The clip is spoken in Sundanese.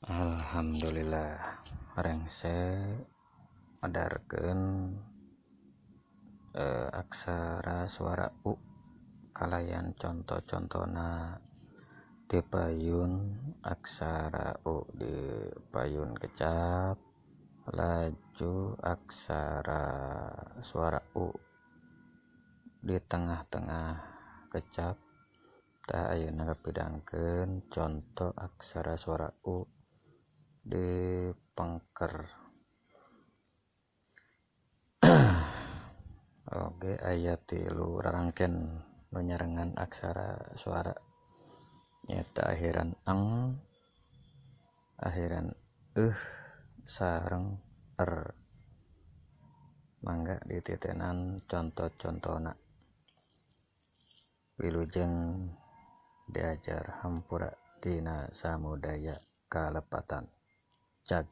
Alhamdulillah rengse adarkeun aksara suara U kalayan contoh-contohna di payun aksara U di payun kecap, laju aksara suara U di tengah-tengah kecap. Tah ayeuna kapidangkeun contoh aksara suara U di pengker. Oge aya 3 rarangken nu nyarengan aksara suara nyaeta akhiran eng, akhiran sareng mangga dititeunan contoh-contohna wilujeng diajar hampura tina samudaya kalepatan. Cag